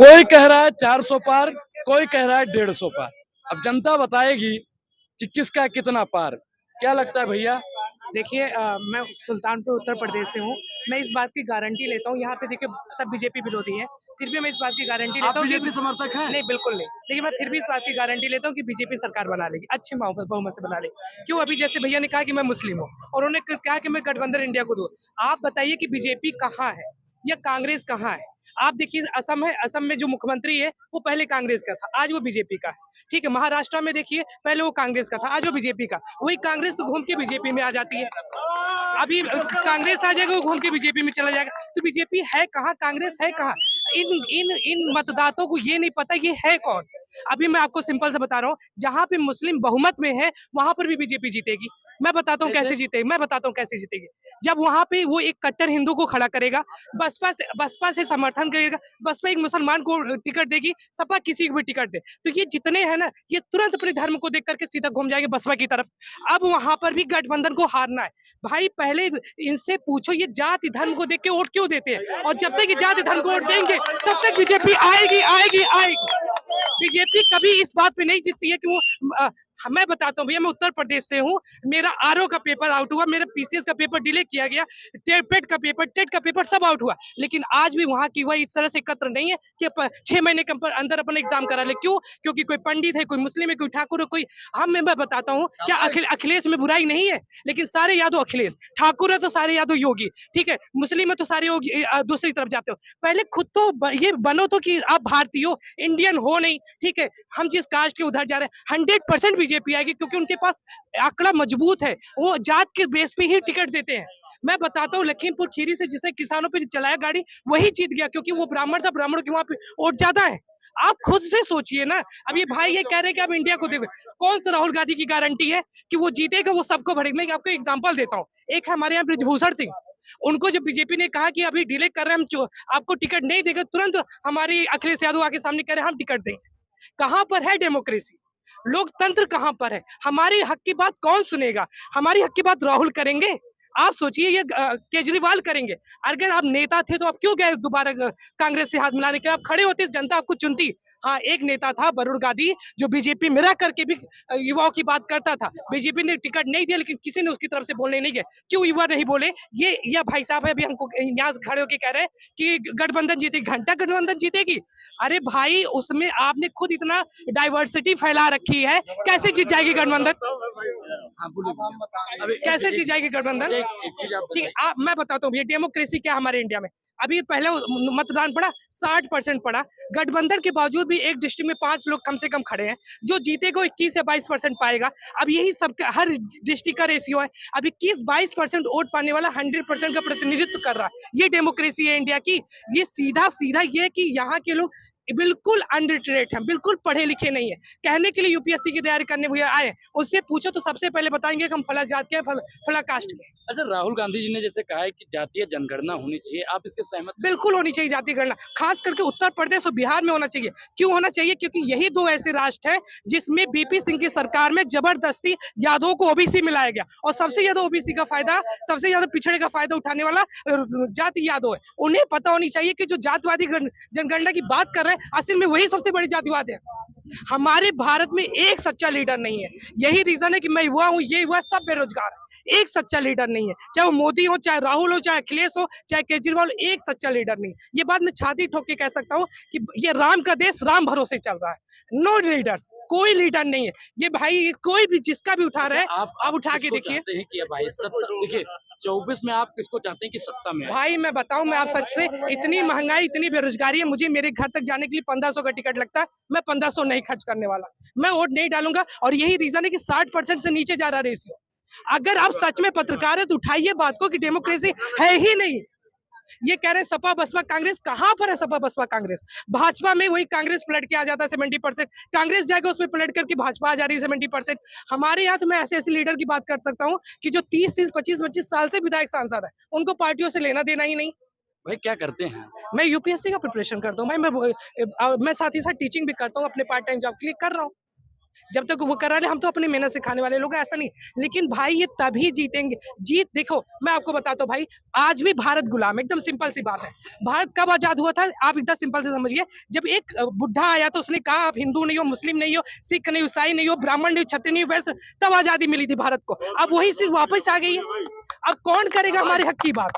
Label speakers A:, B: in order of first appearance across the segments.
A: कोई कह रहा है 400 पार, कोई कह रहा है 150 पार। अब जनता बताएगी कि किसका कितना पार। क्या लगता है भैया?
B: देखिए मैं सुल्तानपुर उत्तर प्रदेश से हूँ। मैं इस बात की गारंटी लेता हूँ, यहाँ पे देखिए सब बीजेपी विरोधी हैं, फिर भी मैं इस बात की गारंटी
A: आप
B: लेता हूँ कि
A: बीजेपी समर्थक हैं?
B: नहीं, बिल्कुल नहीं। लेकिन मैं फिर भी इस बात की गारंटी लेता हूँ कि बीजेपी सरकार बना लेगी, अच्छे बहुमत से बना लेगी। क्यों? अभी जैसे भैया ने कहा कि मैं मुस्लिम हूँ और उन्होंने कहा कि मैं गठबंधन इंडिया को दूँ। आप बताइए कि बीजेपी कहाँ है या कांग्रेस कहाँ है? आप देखिए असम है, असम में जो मुख्यमंत्री है वो पहले कांग्रेस का था, आज वो बीजेपी का है। ठीक है, महाराष्ट्र में देखिए पहले वो कांग्रेस का था, आज वो बीजेपी का। वही कांग्रेस तो घूम के बीजेपी में आ जाती है। अभी कांग्रेस आ जाएगा, वो घूम के बीजेपी में चला जाएगा। तो बीजेपी है कहाँ, कांग्रेस है कहाँ? इन इन इन मतदाताओं को ये नहीं पता ये है कौन। अभी मैं आपको सिंपल से बता रहा हूँ, जहाँ पे मुस्लिम बहुमत में है वहां पर भी बीजेपी जीतेगी। मैं बताता हूँ कैसे जीतेगी, मैं बताता हूँ कैसे जीतेगी। जब वहां पे वो एक कट्टर हिंदू को खड़ा करेगा, बसपा से समर्थन करेगा, बसपा एक मुसलमान को टिकट देगी, सपा किसी को भी टिकट दे, तो ये जितने हैं ना, ये तुरंत अपने धर्म को देख करके सीधा घूम जाएंगे बसपा की तरफ। अब वहां पर भी गठबंधन को हारना है। भाई पहले इनसे पूछो ये जाति धर्म को देख के वोट क्यों देते हैं, और जब तक ये जाति धर्म को वोट देंगे तब तक बीजेपी आएगी आएगी आएगी। बीजेपी कभी इस बात पे नहीं जीतती है कि वो मैं बताता हूँ भैया, मैं उत्तर प्रदेश से हूँ। मेरा आरओ का पेपर आउट हुआ, मेरा पीसीएस का पेपर डिले किया गया, पेट का पेपर, टेट का पेपर सब आउट हुआ, लेकिन आज भी वहां की वही इस तरह से एकत्र नहीं है कि 6 महीने के अंदर अपना एग्जाम करा ले। क्यों? क्योंकि कोई पंडित है, कोई मुस्लिम है, कोई ठाकुर है, कोई मैं बताता हूँ क्या अखिलेश में बुराई नहीं है, लेकिन सारे यादव अखिलेश, ठाकुर है तो सारे यादव योगी, ठीक है, मुस्लिम है तो सारे योगी दूसरी तरफ जाते हो। पहले खुद तो ये बनो तो कि आप भारतीय हो, इंडियन हो नहीं, ठीक है। हम जिस कास्ट के उधर जा रहे हैं 100% बीजेपी आएगी, क्योंकि उनके पास आंकड़ा मजबूत है, वो जात के बेस पे ही टिकट देते हैं। मैं बताता हूँ लखीमपुर खीरी से जिसने किसानों पे चलाया गाड़ी वही जीत गया, क्योंकि वो ब्राह्मण था, ब्राह्मणों के वहां पे वोट ज्यादा है। आप खुद से सोचिए ना। अब ये भाई ये कह रहे हैं कि आप इंडिया को देखो, कौन सा राहुल गांधी की गारंटी है कि वो जीतेगा, वो सबको भरेगा? मैं आपको एग्जाम्पल देता हूँ। एक है हमारे यहाँ ब्रिजभूषण सिंह, उनको जब बीजेपी ने कहा कि अभी डिले कर रहे हैं, हम आपको टिकट नहीं देंगे, तुरंत हमारी अखिलेश यादव आके सामने कह रहे हैं हम टिकट देंगे। कहां पर है डेमोक्रेसी? लोकतंत्र कहां पर है? हमारी हक की बात कौन सुनेगा? हमारी हक की बात राहुल करेंगे? आप सोचिए ये केजरीवाल करेंगे। अगर आप नेता थे तो आप क्यों गए दोबारा कांग्रेस से हाथ मिलाने के? आप खड़े होते, जनता आपको चुनती। हाँ, एक नेता था वरुण गांधी जो बीजेपी में रह करके भी युवाओं की बात करता था। बीजेपी ने टिकट नहीं दिया, लेकिन किसी ने उसकी तरफ से बोलने नहीं गया। क्यों युवा नहीं बोले? ये भाई साहब है, अभी हमको यहाँ खड़े होकर कह रहे हैं कि गठबंधन जीतेगी। घंटा गठबंधन जीतेगी? अरे भाई, उसमें आपने खुद इतना डाइवर्सिटी फैला रखी है, कैसे जीत जाएगी गठबंधन?
A: हाँ, बोलिए।
B: कैसे जीत जाएगी गठबंधन?
A: एक चीज आप
B: ठीक है, मैं बताता हूँ भैया डेमोक्रेसी क्या हमारे इंडिया में। अभी पहले मतदान पड़ा 60% पड़ा, गठबंधन के बावजूद भी एक डिस्ट्रिक्ट में 5 लोग कम से कम खड़े हैं। जो जीतेगा 21 से 22% पाएगा। अब यही सब हर डिस्ट्रिक्ट का रेशियो है। अब 21-22% वोट पाने वाला 100% का प्रतिनिधित्व कर रहा है। ये डेमोक्रेसी है इंडिया की। ये सीधा सीधा ये कि यहाँ के लोग बिल्कुल अनलिटरेट हैं, बिल्कुल पढ़े लिखे नहीं है। कहने के लिए यूपीएससी की तैयारी करने हुए आए, उससे पूछो तो सबसे पहले बताएंगे कि हम फला जात के फला कास्ट के।
A: अच्छा, राहुल गांधी जी ने जैसे कहा है कि जातीय जनगणना होनी चाहिए, आप इसके सहमत हैं?
B: बिल्कुल होनी चाहिए जाति गणना, खास करके उत्तर प्रदेश और बिहार में होना चाहिए। क्यों होना चाहिए? क्योंकि यही दो ऐसे राष्ट्र हैं जिसमें बीपी सिंह की सरकार में जबरदस्ती यादवों को ओबीसी मिलाया गया, और सबसे ज्यादा ओबीसी का फायदा, सबसे ज्यादा पिछड़े का फायदा उठाने वाला जाति यादव है। उन्हें पता होनी चाहिए कि जो जातवादी जनगणना की बात कर रहे हैं, असल में वही सबसे बड़ी जातिवाद है। हमारे भारत में एक सच्चा लीडर नहीं है। यही रीजन है कि मैं युवा हूँ, ये युवा सब बेरोजगार है। एक सच्चा लीडर नहीं है, चाहे वो मोदी हो, चाहे राहुल हो, चाहे अखिलेश हो, चाहे केजरीवाल, एक सच्चा लीडर नहीं। ये बात मैं छाती ठोक के कह सकता हूँ कि ये राम का देश राम भरोसे चल रहा है। नो लीडर्स, कोई लीडर नहीं है। ये भाई कोई भी जिसका भी उठा रहे हैं, आप उठा के देखिए।
A: भाई सत्ता देखिए, 24 में आप किसको चाहते हैं कि सत्ता में आए?
B: भाई मैं बताऊं, मैं आप सच से, इतनी महंगाई, इतनी बेरोजगारी है, मुझे मेरे घर तक जाने के लिए 1500 का टिकट लगता है। मैं 1500 नहीं खर्च करने वाला, मैं वोट नहीं डालूंगा। और यही रीजन है कि 60% से नीचे जा रहा रेशियो। अगर आप सच में पत्रकार है तो उठाइए बात को कि डेमोक्रेसी है ही नहीं। ये कह रहे हैं सपा बसपा कांग्रेस, कहां पर है सपा बसपा कांग्रेस? भाजपा में वही कांग्रेस पलट के आ जाता है 70%, कांग्रेस जाएगा उसमें पलट करके भाजपा आ जा रही है 70%। हमारे यहाँ तो मैं ऐसे ऐसे लीडर की बात कर सकता हूँ कि जो 30-30, 25-25 साल से विधायक सांसद है, उनको पार्टियों से लेना देना ही नहीं।
A: भाई क्या करते हैं?
B: मैं यूपीएससी का प्रिपरेशन करता हूँ भाई। मैं साथ ही साथ टीचिंग भी करता हूँ, अपने पार्ट टाइम जॉब के लिए कर रहा हूँ। जब तक वो करा रहे, हम तो अपनी मेहनत से खाने वाले लोग हैं, ऐसा नहीं। लेकिन भाई ये तभी जीतेंगे। जीत देखो, मैं आपको बताता हूँ भाई, आज भी भारत गुलाम है, एकदम सिंपल सी बात है। भारत कब आजाद हुआ था, आप एकदम सिंपल से समझिए। जब एक बुढ़ा आया तो उसने कहा आप हिंदू नहीं हो, मुस्लिम नहीं हो, सिख नहीं हो, ईसाई नहीं हो, ब्राह्मण नहीं हो, क्षत्रिय नहीं हो, वैश्य, तब आजादी मिली थी भारत को। अब वही सिर्फ वापस आ गई है। अब कौन करेगा हमारे हक की बात?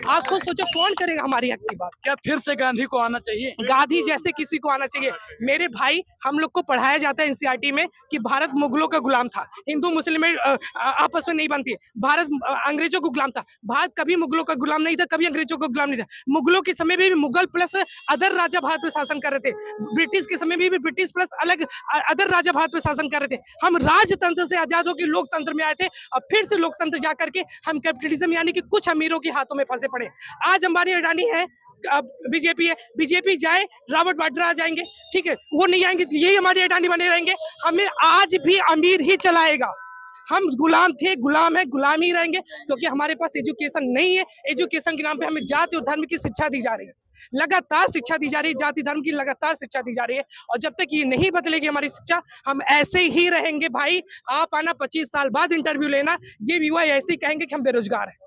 B: आप खुद सोचो, कौन करेगा हमारी हक की बात?
A: क्या फिर से गांधी को आना चाहिए?
B: गांधी जैसे किसी को आना चाहिए। मेरे भाई, हम लोग को पढ़ाया जाता है एनसीईआरटी में कि भारत मुगलों का गुलाम था, हिंदू मुस्लिम में आपस में नहीं बनती। भारत अंग्रेजों को गुलाम था। भारत कभी मुगलों का गुलाम नहीं था, कभी अंग्रेजों का गुलाम नहीं था। मुगलों के समय में भी मुगल प्लस अदर राजा भारत पे शासन कर रहे थे। ब्रिटिश के समय में भी ब्रिटिश प्लस अलग अदर राजा भारत पे शासन कर रहे थे। हम राजतंत्र से आजाद होकर लोकतंत्र में आए थे, और फिर से लोकतंत्र जा करके हम कैपिटलिज्म यानी कि कुछ अमीरों के हाथों में फंसे पड़े। आज अंबानी अडानी है, अब बीजेपी है, बीजेपी जाए, रॉबर्ट वाड्रा आ जाएंगे, ठीक है, वो नहीं आएंगे तो यही हमारे अडानी बने रहेंगे। हमें आज भी अमीर ही चलाएगा। हम गुलाम थे, गुलाम है, गुलाम ही रहेंगे, क्योंकि हमारे पास एजुकेशन नहीं है। एजुकेशन के नाम पे हमें जाति और धर्म की शिक्षा दी जा रही है, लगातार शिक्षा दी जा रही है, जाति धर्म की लगातार शिक्षा दी जा रही है। और जब तक ये नहीं बदलेगी हमारी शिक्षा, हम ऐसे ही रहेंगे। भाई आप आना 25 साल बाद इंटरव्यू लेना, ये युवा ऐसे ही कहेंगे कि हम बेरोजगार हैं।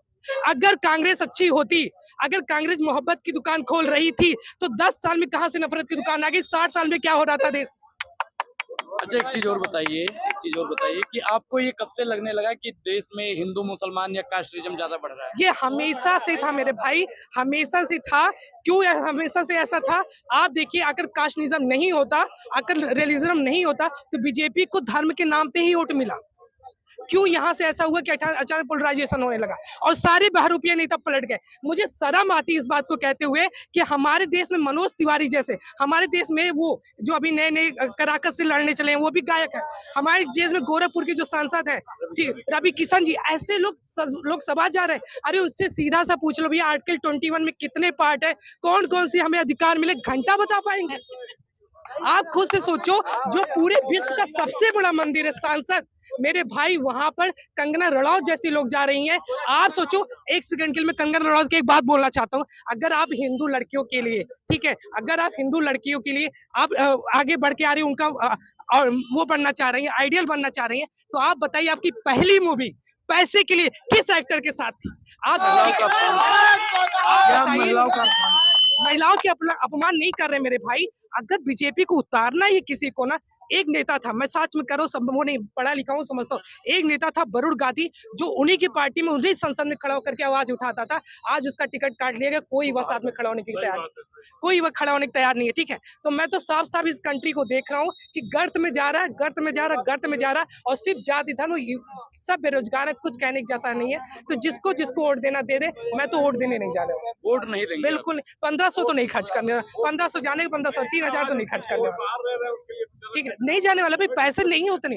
B: अगर कांग्रेस अच्छी होती, अगर कांग्रेस मोहब्बत की दुकान खोल रही थी, तो 10 साल में कहां से नफरत की दुकान आ गई? 60 साल में क्या हो रहा था देश?
A: अच्छा, एक चीज और बताइए कि आपको ये कब से लगने लगा कि देश में हिंदू मुसलमान या कास्टिज्म ज्यादा बढ़ रहा है?
B: ये हमेशा से था मेरे भाई, हमेशा से था। क्यों हमेशा से ऐसा था? आप देखिए, अगर कास्टिज्म नहीं होता, अगर रिलीजन नहीं होता, तो बीजेपी को धर्म के नाम पे ही वोट मिला। क्यों यहाँ से ऐसा हुआ कि अचानक पोलराइजेशन होने लगा और सारे बहरूपिया नेता पलट गए? मुझे शर्म आती इस बात को कहते हुए कि हमारे देश में मनोज तिवारी जैसे, हमारे देश में वो जो अभी नए नए कराकस से लड़ने चले हैं, वो भी गायक है। हमारे देश में गोरखपुर के जो सांसद है रवि किशन जी, ऐसे लोग सभा जा रहे हैं। अरे उससे सीधा सा पूछ लो भैया, आर्टिकल 21 में कितने पार्ट है, कौन कौन से हमें अधिकार मिले, घंटा बता पाएंगे? आप खुद से सोचो, जो पूरे विश्व का सबसे बड़ा मंदिर है, सांसद मेरे भाई, वहां पर कंगना रनौत जैसी लोग जा रही हैं। आप सोचो, एक सेकंड के लिए मैं कंगना रनौत की एक बात बोलना चाहता हूँ। अगर आप हिंदू लड़कियों के लिए, ठीक है, अगर आप हिंदू लड़कियों के लिए आप आगे बढ़ के आ रही हैं, उनका और वो बनना चाह रही हैं, आइडियल बनना चाह रही हैं, तो आप बताइए, आपकी पहली मूवी पैसे के लिए किस एक्टर के साथ थी? आप महिलाओं के अपमान नहीं कर रहे मेरे भाई। अगर बीजेपी को उतारना ही किसी को ना, एक नेता था, मैं सच में करो, सब वो नहीं पढ़ा लिखा हूँ, समझता हूँ, एक नेता था वरुण गांधी, जो उन्हीं की पार्टी में, उन्हीं संसद में खड़ा होकर के आवाज उठाता था। आज उसका टिकट काट लिया गया, कोई वह साथ में खड़ा होने के लिए तैयार नहीं, कोई वह खड़ा होने को तैयार नहीं है, ठीक है। तो मैं तो साफ साफ इस कंट्री को देख रहा हूँ कि गर्त में जा रहा है, गर्त में जा रहा है, गर्त में जा रहा है, और सिर्फ जाति धर्म, सब बेरोजगार है, कुछ कहने के जैसा नहीं है। तो जिसको वोट देना दे दे, मैं तो वोट देने नहीं जा रहा हूँ,
A: वोट नहीं देंगे?
B: बिल्कुल 1500 तो नहीं खर्च करने, 1500 जाने, 1500 3000 तो नहीं खर्च करने वाला, ठीक है, नहीं जाने वाला भाई, पैसे नहीं उतने,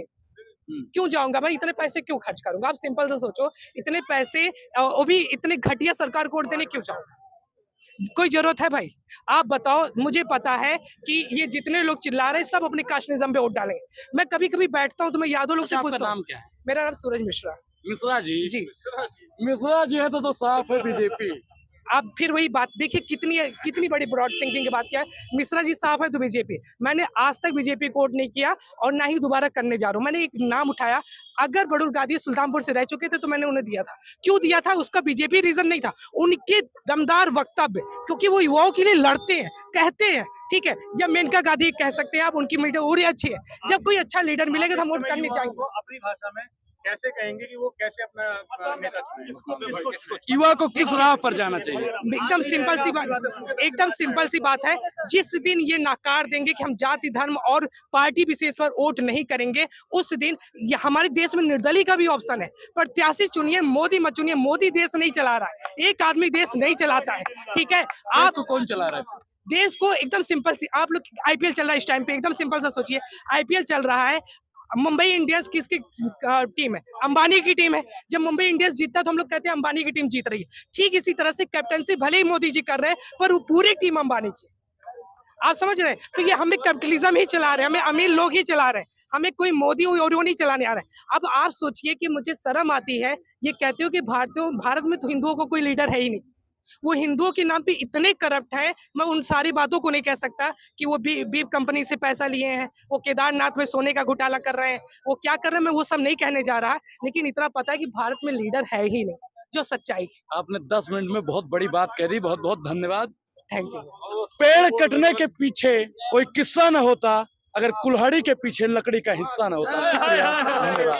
B: क्यों जाऊंगा भाई, इतने पैसे क्यों खर्च करूंगा? आप सिंपल से सोचो, इतने पैसे, वो भी इतने घटिया सरकार को वोट देने क्यों जाऊंगा? कोई जरूरत है भाई? आप बताओ। मुझे पता है कि ये जितने लोग चिल्ला रहे हैं, सब अपने कास्टिज्म पे वोट डालेंगे। मैं कभी कभी बैठता हूँ तो मैं यादव लोग से पूछता हूँ।
A: नाम क्या है?
B: मेरा नाम सूरज मिश्रा।
A: मिश्रा जी?
B: जी,
A: मिश्रा जी है तो साफ है बीजेपी।
B: आप फिर वही बात देखिए, कितनी बड़ी ब्रॉड थिंकिंग की बात क्या है। मिश्रा जी साफ है तो बीजेपी। मैंने आज तक बीजेपी को वोट नहीं किया और ना ही दोबारा करने जा रहा हूँ। मैंने एक नाम उठाया, अगर वरुण गांधी सुल्तानपुर से रह चुके थे तो मैंने उन्हें दिया था। क्यों दिया था? उसका बीजेपी रीजन नहीं था, उनके दमदार वक्तव्य, क्योंकि वो युवाओं के लिए लड़ते हैं, कहते हैं, ठीक है। जब मेनका गांधी कह सकते हैं आप, उनकी मीडिया और अच्छी है। जब कोई अच्छा लीडर मिलेगा तो हम वोट करने चाहेंगे।
C: अपनी भाषा में कैसे कहेंगे कि वो कैसे अपना नेता चुने?
A: युवा को किस राह पर जाना चाहिए?
B: एकदम सिंपल सी बात, एकदम सिंपल सी बात है। जिस दिन ये नकार देंगे कि हम जाति धर्म और पार्टी विशेष पर वोट नहीं करेंगे, उस दिन हमारे देश में निर्दलीय का भी ऑप्शन है। प्रत्याशी चुनिए, मोदी मत चुनिए। मोदी देश नहीं चला रहा है, एक आदमी देश नहीं चलाता है, ठीक है।
A: आपको कौन चला रहा है
B: देश को? एकदम सिंपल सी, आप लोग आईपीएल चल रहा है इस टाइम पे, एकदम सिंपल सा सोचिए, आईपीएल चल रहा है, मुंबई इंडियंस किसकी टीम है? अंबानी की टीम है। जब मुंबई इंडियंस जीतता तो हम लोग कहते हैं अंबानी की टीम जीत रही है। ठीक इसी तरह से कैप्टनसी भले ही मोदी जी कर रहे हैं, पर वो पूरी टीम अंबानी की। आप समझ रहे हैं? तो ये हमें कैपिटलिज्म ही चला रहे हैं, हमें अमीर लोग ही चला रहे हैं, हमें कोई मोदी और वो नहीं चलाने आ रहा है। अब आप सोचिए कि मुझे शर्म आती है ये कहते हो कि भारत में तो हिंदुओं को कोई लीडर है ही नहीं। वो हिंदुओं के नाम पे इतने करप्ट हैं, मैं उन सारी बातों को नहीं कह सकता कि वो बीप कंपनी से पैसा लिए हैं, वो केदारनाथ में सोने का घोटाला कर रहे हैं, वो क्या कर रहे हैं मैं वो सब नहीं कहने जा रहा, लेकिन इतना पता है कि भारत में लीडर है ही नहीं जो सच्चाई है।
A: आपने 10 मिनट में बहुत बड़ी बात कह दी, बहुत बहुत धन्यवाद।
B: Thank you.
A: पेड़ कटने के पीछे कोई किस्सा न होता अगर कुल्हाड़ी के पीछे लकड़ी का हिस्सा न होता। शुक्रिया, धन्यवाद।